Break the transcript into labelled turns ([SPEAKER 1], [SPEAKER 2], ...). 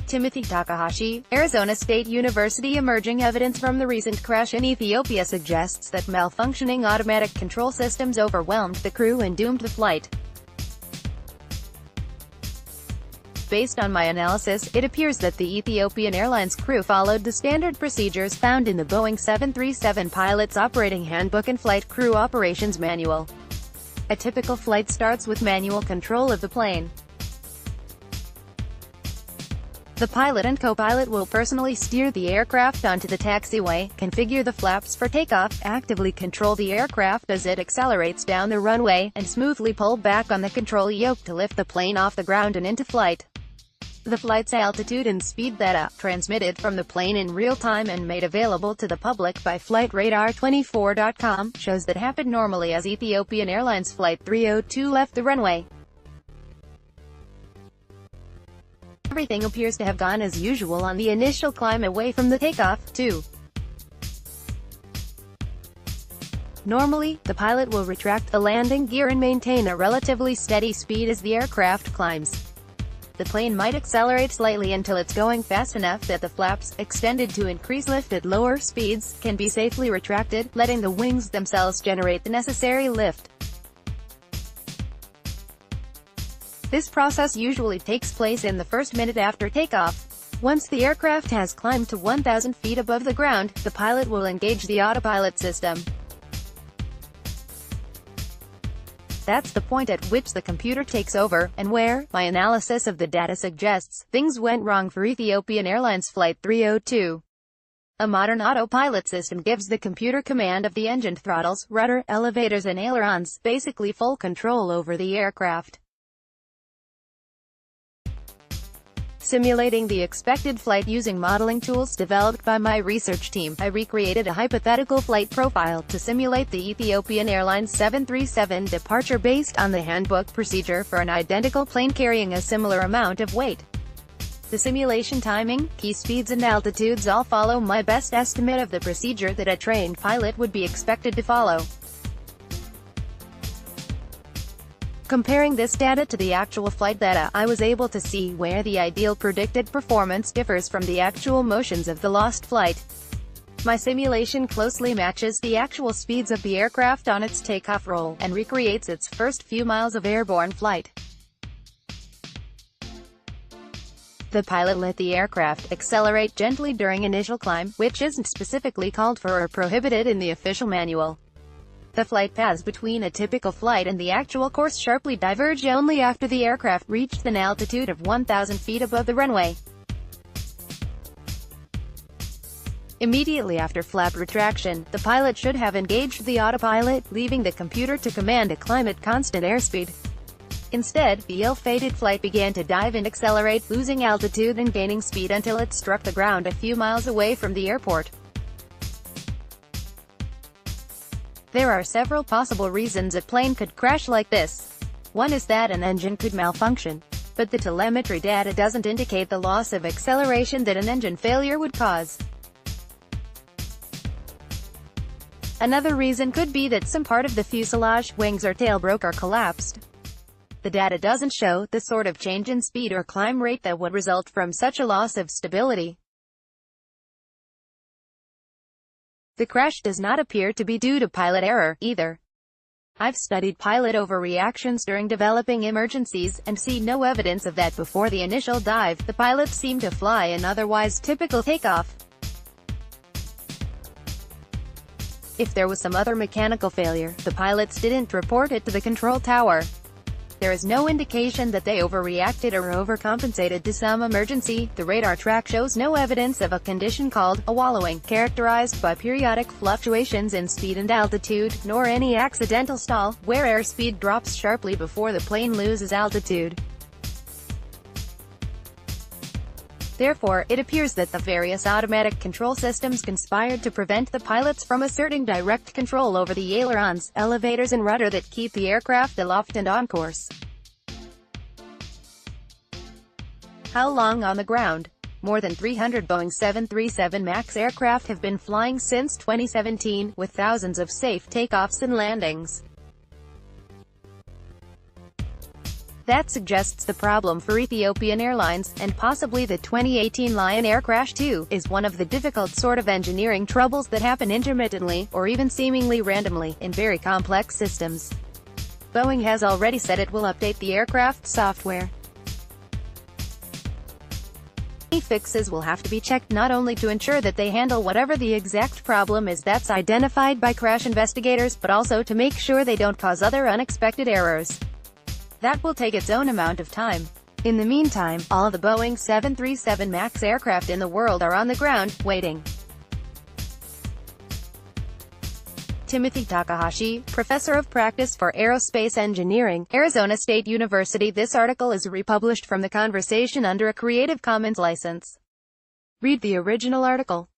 [SPEAKER 1] Timothy Takahashi, Arizona State University. Emerging evidence from the recent crash in Ethiopia suggests that malfunctioning automatic control systems overwhelmed the crew and doomed the flight. Based on my analysis, it appears that the Ethiopian Airlines crew followed the standard procedures found in the Boeing 737 pilot's operating handbook and flight crew operations manual. A typical flight starts with manual control of the plane. The pilot and co-pilot will personally steer the aircraft onto the taxiway, configure the flaps for takeoff, actively control the aircraft as it accelerates down the runway, and smoothly pull back on the control yoke to lift the plane off the ground and into flight. The flight's altitude and speed data, transmitted from the plane in real time and made available to the public by FlightRadar24.com, shows that happened normally as Ethiopian Airlines Flight 302 left the runway. Everything appears to have gone as usual on the initial climb away from the takeoff, too. Normally, the pilot will retract the landing gear and maintain a relatively steady speed as the aircraft climbs. The plane might accelerate slightly until it's going fast enough that the flaps, extended to increase lift at lower speeds, can be safely retracted, letting the wings themselves generate the necessary lift. This process usually takes place in the first minute after takeoff. Once the aircraft has climbed to 1,000 feet above the ground, the pilot will engage the autopilot system. That's the point at which the computer takes over, and where, my analysis of the data suggests, things went wrong for Ethiopian Airlines Flight 302. A modern autopilot system gives the computer command of the engine, throttles, rudder, elevators and ailerons, basically full control over the aircraft. Simulating the expected flight using modeling tools developed by my research team, I recreated a hypothetical flight profile to simulate the Ethiopian Airlines 737 departure based on the handbook procedure for an identical plane carrying a similar amount of weight. The simulation timing, key speeds and altitudes all follow my best estimate of the procedure that a trained pilot would be expected to follow. Comparing this data to the actual flight data, I was able to see where the ideal predicted performance differs from the actual motions of the lost flight. My simulation closely matches the actual speeds of the aircraft on its takeoff roll, and recreates its first few miles of airborne flight. The pilot let the aircraft accelerate gently during initial climb, which isn't specifically called for or prohibited in the official manual. The flight paths between a typical flight and the actual course sharply diverge only after the aircraft reached an altitude of 1,000 feet above the runway. Immediately after flap retraction, the pilot should have engaged the autopilot, leaving the computer to command a climb at constant airspeed. Instead, the ill-fated flight began to dive and accelerate, losing altitude and gaining speed until it struck the ground a few miles away from the airport. There are several possible reasons a plane could crash like this. One is that an engine could malfunction, but the telemetry data doesn't indicate the loss of acceleration that an engine failure would cause. Another reason could be that some part of the fuselage, wings or tail broke or collapsed. The data doesn't show the sort of change in speed or climb rate that would result from such a loss of stability. The crash does not appear to be due to pilot error, either. I've studied pilot overreactions during developing emergencies, and see no evidence of that before the initial dive. The pilots seemed to fly an otherwise typical takeoff. If there was some other mechanical failure, the pilots didn't report it to the control tower. There is no indication that they overreacted or overcompensated to some emergency. The radar track shows no evidence of a condition called a wallowing, characterized by periodic fluctuations in speed and altitude, nor any accidental stall, where airspeed drops sharply before the plane loses altitude. Therefore, it appears that the various automatic control systems conspired to prevent the pilots from asserting direct control over the ailerons, elevators and rudder that keep the aircraft aloft and on course. How long on the ground? More than 300 Boeing 737 MAX aircraft have been flying since 2017, with thousands of safe takeoffs and landings. That suggests the problem for Ethiopian Airlines, and possibly the 2018 Lion Air crash too, is one of the difficult sort of engineering troubles that happen intermittently, or even seemingly randomly, in very complex systems. Boeing has already said it will update the aircraft software. Any fixes will have to be checked not only to ensure that they handle whatever the exact problem is that's identified by crash investigators, but also to make sure they don't cause other unexpected errors. That will take its own amount of time. In the meantime, all the Boeing 737 MAX aircraft in the world are on the ground, waiting. Timothy Takahashi, professor of practice for aerospace engineering, Arizona State University. This article is republished from The Conversation under a Creative Commons license. Read the original article.